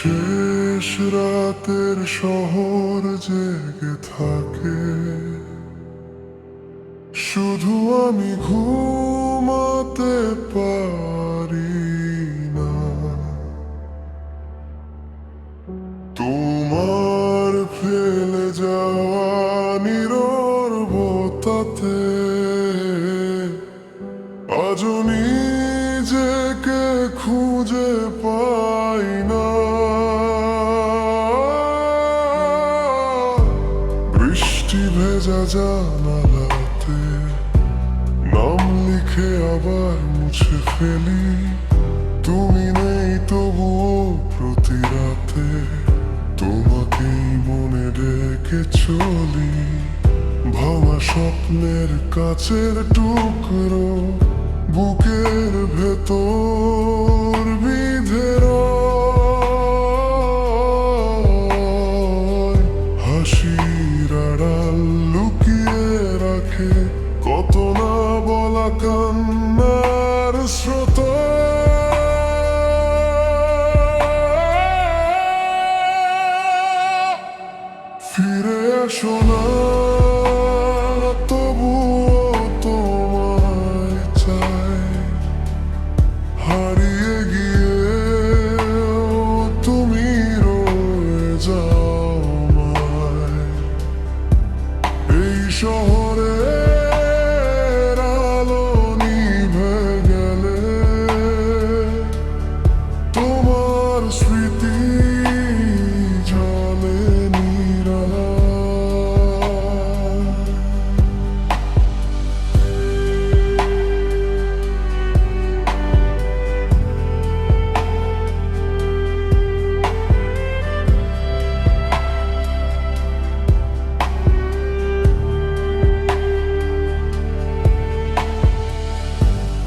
শেষ রাতের শহর জেগে থাকে, শুধু আমি ঘুমাতে পারি না। তোমার ফেলে যাওয়া নীরবতাতে আজও নিজেকে খুঁজে পাই না। বৃষ্টি ভেজা জানালাতে নাম লিখে আবার মুছে ফেলি, তুমি নেই তবুও প্রতি রাতে তোমাকেই মনে রেখে চলি। ভাঙা স্বপ্নের কাছের টুকরো বুকের ভেতর বিঁধে রয়, হাসির আড়াল লুকিয়ে রাখে কত না বলা কান্নার স্রোত। ফিরে এসো না, তবুও তোমায় চাই। হারিয়ে গিয়ে তুমি রয়ে যাও আমায়। এই শহরের আলো নিভে গেলে তোমার স্মৃতি জলে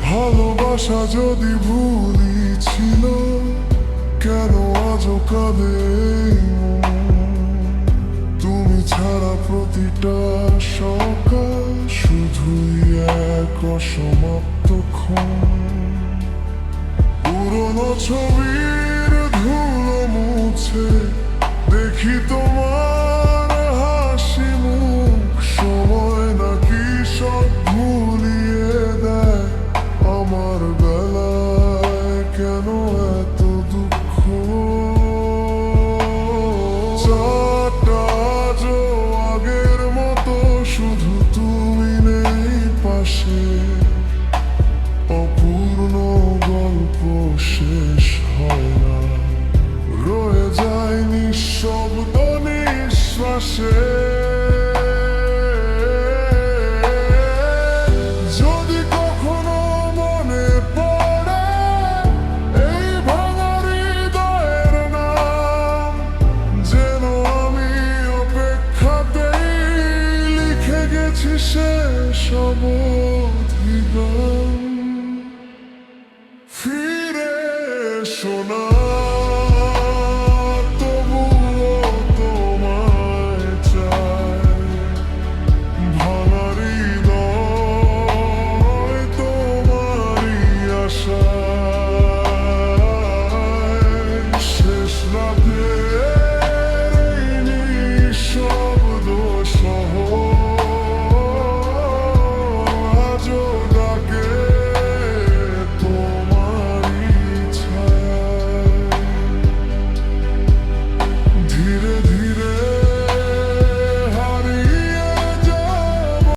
ভালোবাসা যদি ভুলই ছিল, কেন আজও কাঁদে এই মন? তুমি ছাড়া প্রতিটা সকাল শুধুই এক অসমাপ্ত ক্ষণ। পুরনো ছবির ধুলো মুছে দেখি তোমার হাসি মুখ। সময় নাকি সব ভুলিয়ে দেয়, আমার বেলায় কেন এত দুঃখ? চারটা আজও আগের মতো, শুধু তুমি নেই পাশে। অপূর্ণ গল্প শেষ হয় না, রয়ে যায় নিঃশব্দ নিঃশ্বাসে। যদি কখনো মনে পড়ে এই ভাঙা হৃদয়ের নাম, যেন আমি অপেক্ষাতেই লিখে গেছি শেষ অবধি গান। ফিরে এসো না।